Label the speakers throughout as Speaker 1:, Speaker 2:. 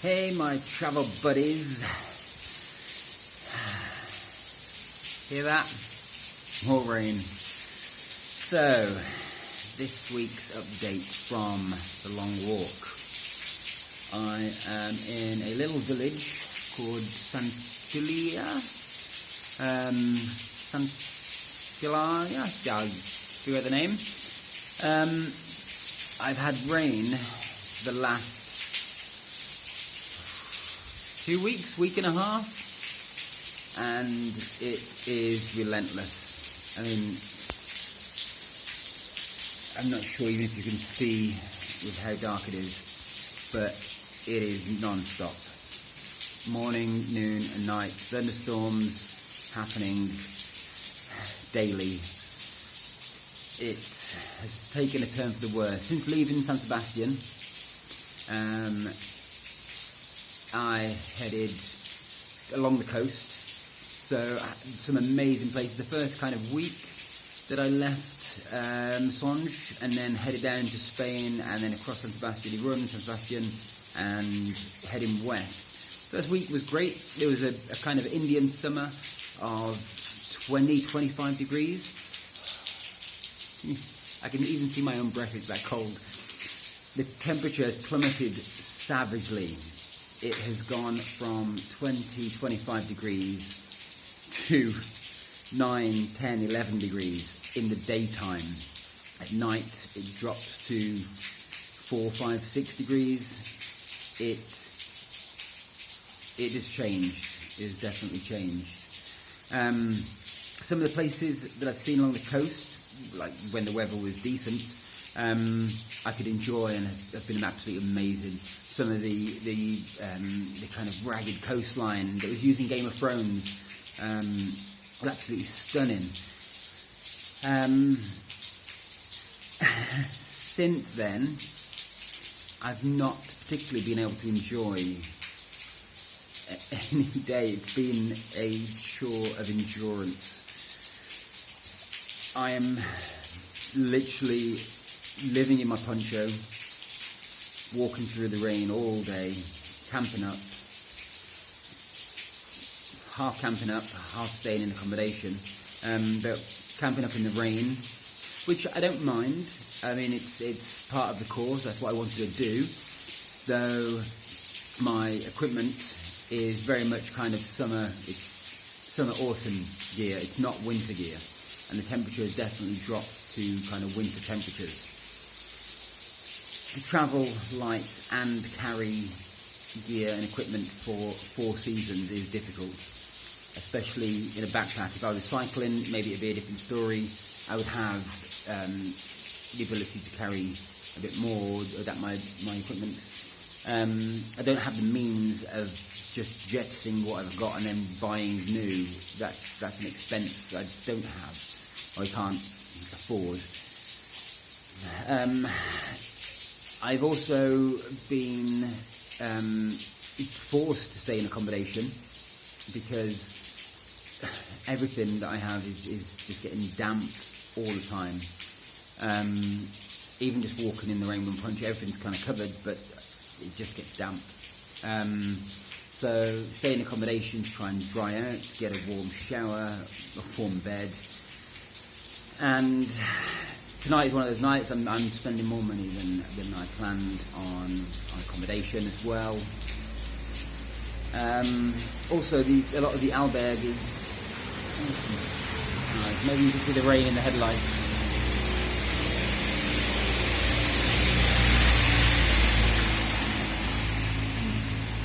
Speaker 1: Hey my travel buddies, hear that? More rain. So, this week's update from the long walk. I am in a little village called Santilia. I'll figure out the name. I've had rain the last 2 weeks, week and a half, and it is relentless. I mean, I'm not sure even if you can see with how dark it is, but it is non-stop. Morning, noon and night, thunderstorms happening daily. It has taken a turn for the worse. Since leaving San Sebastian, I headed along the coast, so some amazing places. The first kind of week that I left Songe and then headed down to Spain and then across San Sebastian, San Sebastian, and heading west. First week was great. There was a kind of Indian summer of 20-25 degrees. I can even see my own breath, it's that cold. The temperature has plummeted savagely. It has gone from 20-25 degrees to 9, 10, 11 degrees in the daytime. At night it drops to 4, 5, 6 degrees. It has changed. It has definitely changed. Some of the places that I've seen along the coast, like when the weather was decent, I could enjoy and have been absolutely amazing. Some of the kind of ragged coastline that was using Game of Thrones was absolutely stunning. Since then, I've not particularly been able to enjoy any day. It's been a chore of endurance. I am literally living in my poncho, walking through the rain all day, camping up, half camping up, half staying in accommodation, but camping up in the rain, which I don't mind. I mean, it's part of the course. That's what I wanted to do, though my equipment is very much kind of summer autumn gear. It's not winter gear, and the temperature has definitely dropped to kind of winter temperatures. To travel light and carry gear and equipment for 4 seasons is difficult, especially in a backpack. If I was cycling, maybe it'd be a different story. I would have the ability to carry a bit more of that my equipment. I don't have the means of just jetting what I've got and then buying new. That's an expense I don't have, or I can't afford. I've also been forced to stay in accommodation because everything that I have is just getting damp all the time. Even just walking in the rain with poncho, everything's kind of covered, but it just gets damp. So stay in accommodation to try and dry out, get a warm shower, a warm bed. And tonight is one of those nights I'm spending more money than I planned on accommodation as well. Also, a lot of the albergue is nice. Maybe you can see the rain in the headlights.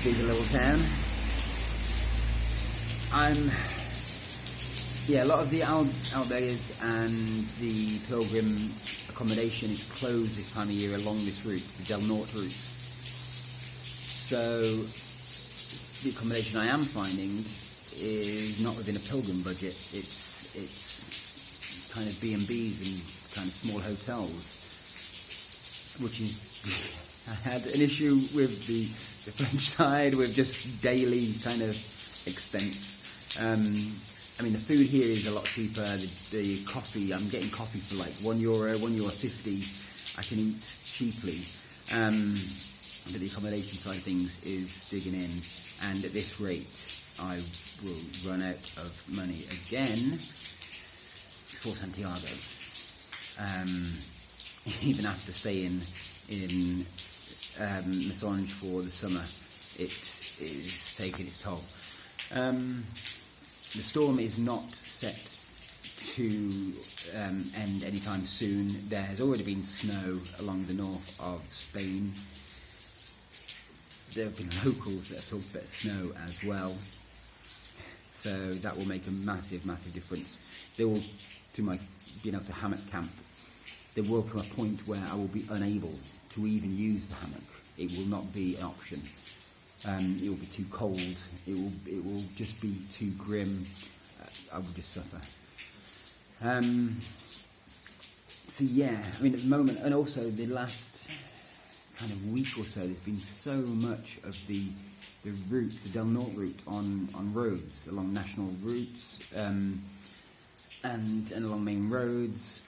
Speaker 1: See the little town. A lot of the albergues and the pilgrim accommodation is closed this time of year along this route, the Del Norte route. So the accommodation I am finding is not within a pilgrim budget. It's kind of B&Bs and kind of small hotels, which is I had an issue with the French side with just daily kind of expense. I mean, the food here is a lot cheaper. The coffee, I'm getting coffee for like €1, €1.50. I can eat cheaply. but the accommodation side of things is digging in, and at this rate I will run out of money again for Santiago. Even after staying in Masonge for the summer, it is taking its toll. The storm is not set to end anytime soon. There has already been snow along the north of Spain. There have been locals that have talked about snow as well, so that will make a massive, massive difference. There will, to my being able to hammock camp, there will come a point where I will be unable to even use the hammock. It will not be an option. It will be too cold. It will just be too grim. I will just suffer. So yeah, I mean at the moment, and also the last kind of week or so, there's been so much of the route, the Del Norte route on roads, along national routes, and along main roads,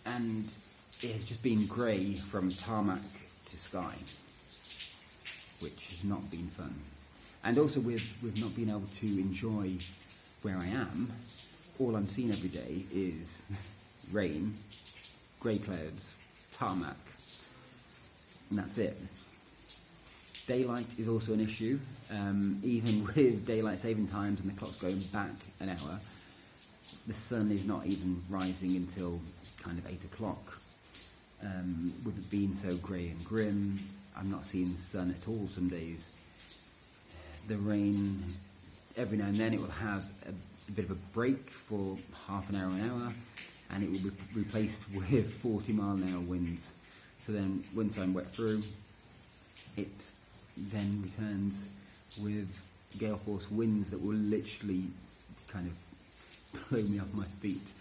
Speaker 1: and it has just been grey from tarmac to sky, which has not been fun. And also with not being able to enjoy where I am, all I'm seeing every day is rain, grey clouds, tarmac, and that's it. Daylight is also an issue. Even with daylight saving times and the clocks going back an hour, the sun is not even rising until kind of 8 o'clock. With it being so grey and grim, I'm not seeing the sun at all some days. The rain, every now and then it will have a bit of a break for half an hour, and it will be replaced with 40-mile-an-hour winds. So then once I'm wet through, it then returns with gale force winds that will literally kind of blow me off my feet.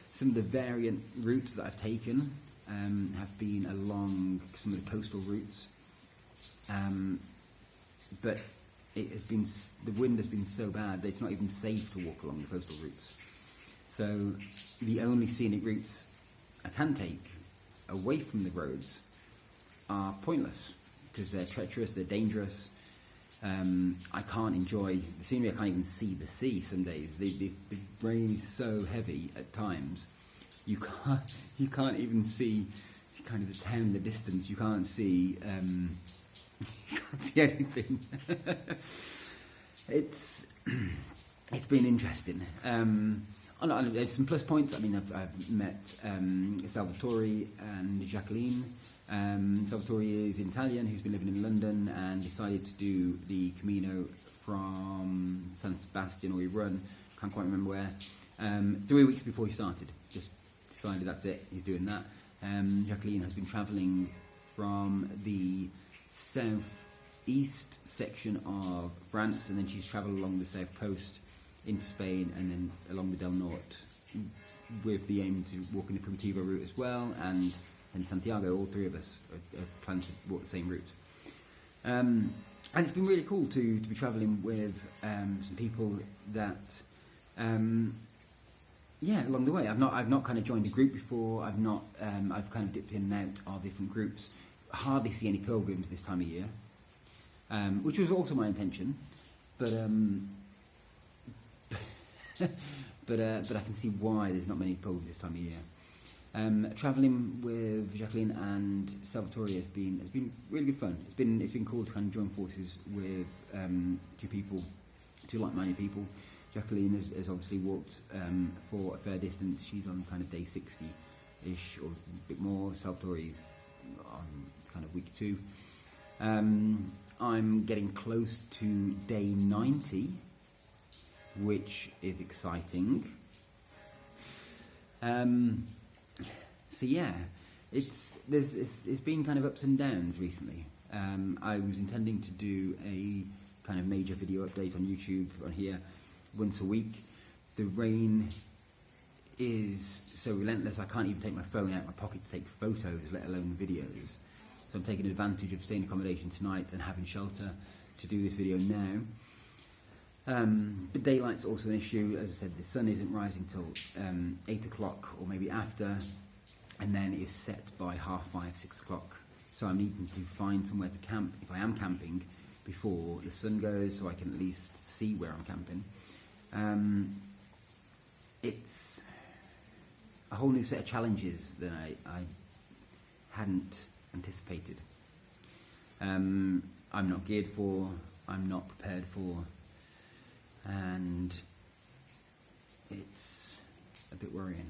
Speaker 1: Some of the variant routes that I've taken have been along some of the coastal routes, but it has been, the wind has been so bad that it's not even safe to walk along the coastal routes. So the only scenic routes I can take away from the roads are pointless because they're treacherous, they're dangerous. I can't enjoy the scenery. I can't even see the sea some days. The rain is so heavy at times. You can't even see kind of the town in the distance. You can't see you can't see anything. It's been interesting. There's some plus points. I mean, I've met Salvatore and Jacqueline. Salvatore is Italian who's been living in London and decided to do the Camino from San Sebastian, or he run, can't quite remember where, 3 weeks before he started. Just decided that's it, he's doing that. Jacqueline has been travelling from the southeast section of France, and then she's travelled along the south coast into Spain and then along the Del Norte with the aim to walk in the Primitivo route as well, and Santiago. All three of us are planning to walk the same route. And it's been really cool to be travelling with some people that along the way. I've not kind of joined a group before. I've kind of dipped in and out of different groups. Hardly see any pilgrims this time of year, which was also my intention, but but I can see why there's not many pilgrims this time of year. Travelling with Jacqueline and Salvatore has been really good fun. It's been cool to kind of join forces with two like-minded people. Jacqueline has obviously walked for a fair distance. She's on kind of day 60-ish or a bit more. Salvatore's on kind of week 2. I'm getting close to day 90, which is exciting. So yeah, it's been kind of ups and downs recently. I was intending to do a kind of major video update on YouTube on here once a week. The rain is so relentless, I can't even take my phone out of my pocket to take photos, let alone videos. So I'm taking advantage of staying in accommodation tonight and having shelter to do this video now. But daylight's also an issue. As I said, the sun isn't rising till 8 o'clock or maybe after, and then it's set by 5:30, 6 o'clock. so I'm needing to find somewhere to camp if I am camping before the sun goes, so I can at least see where I'm camping. It's a whole new set of challenges that I hadn't anticipated. I'm not geared for, I'm not prepared for, and it's a bit worrying,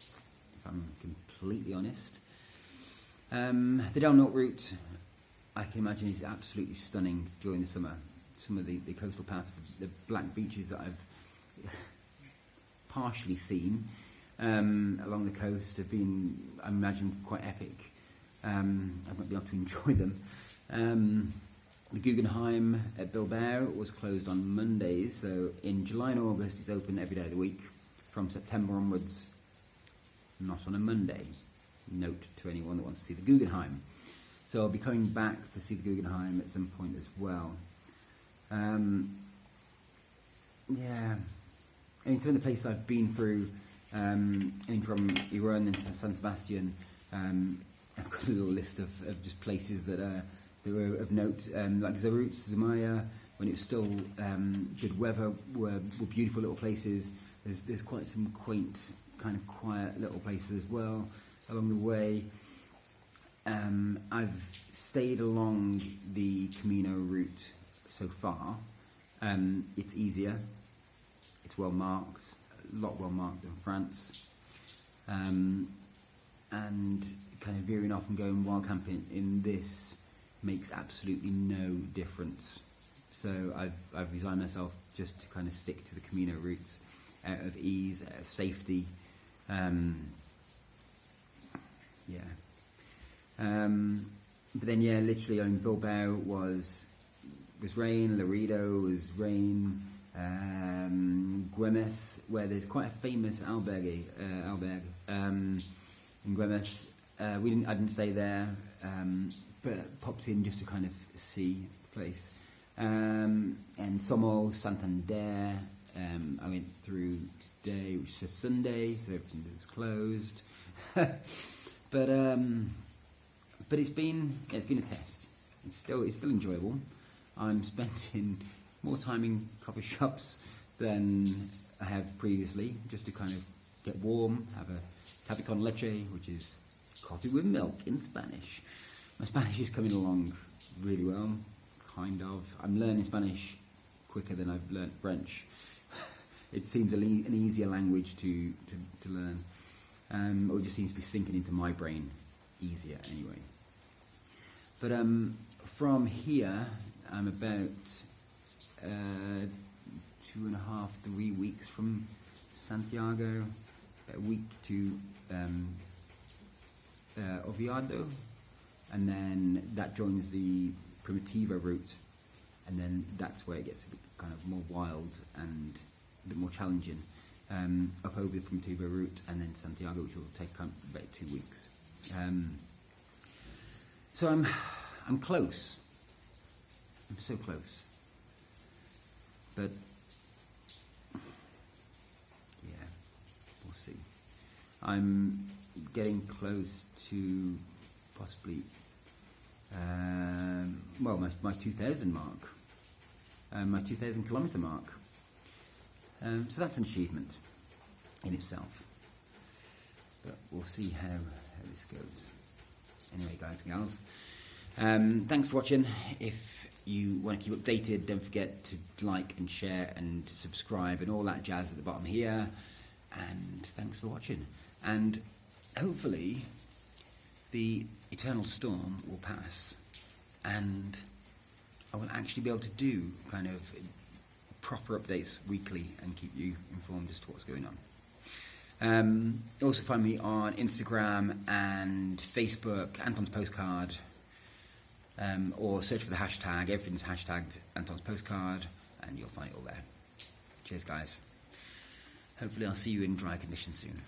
Speaker 1: if I'm completely honest. The Del Norte route, I can imagine, is absolutely stunning during the summer. Some of the coastal paths, the black beaches that I've partially seen along the coast have been, I imagine, quite epic. I've not been able to enjoy them. The Guggenheim at Bilbao was closed on Mondays, so in July and August it's open every day of the week. From September onwards, not on a Monday. Note to anyone that wants to see the Guggenheim. So I'll be coming back to see the Guggenheim at some point as well. Yeah, I mean, some of the places I've been through, from Iran and San Sebastian, I've got a little list of just places that were of note, like Zarutz, Zumaya, when it was still good weather, were beautiful little places. There's quite some quaint, kind of quiet little places as well along the way. I've stayed along the Camino route so far. It's easier, it's well marked, a lot well marked in France, and kind of veering off and going wild camping in this makes absolutely no difference. So I've resigned myself just to kind of stick to the Camino routes out of ease, out of safety. But then literally, Bilbao was rain, Laredo was rain, Güemes, where there's quite a famous albergue in Güemes. I didn't stay there, but popped in just to kind of see the place. And Somos, Santander, I went through today, which is Sunday, so everything was closed. But it's been a test. It's still enjoyable. I'm spending more time in coffee shops than I have previously, just to kind of get warm, have a café con leche, which is coffee with milk in Spanish. My Spanish is coming along really well, kind of. I'm learning Spanish quicker than I've learnt French. It seems an easier language to learn, or it just seems to be sinking into my brain easier anyway. But from here, I'm about 2.5, 3 weeks from Santiago, a week to Oviedo, and then that joins the Primitivo route, and then that's where it gets a bit kind of more wild and a bit more challenging, up over the Primitivo route, and then Santiago, which will take about 2 weeks. So I'm close. I'm so close. But yeah, we'll see. I'm getting close to possibly my 2,000 mark, my 2,000 kilometre mark. So that's an achievement in itself. But we'll see how this goes. Anyway, guys and gals, thanks for watching. If you want to keep updated, don't forget to like and share and subscribe and all that jazz at the bottom here. And thanks for watching. And hopefully the eternal storm will pass and I will actually be able to do kind of proper updates weekly and keep you informed as to what's going on. Also find me on Instagram and Facebook, Anton's Postcard, or search for the hashtag. Everything's hashtagged Anton's Postcard, and you'll find it all there. Cheers, guys. Hopefully I'll see you in dry conditions soon.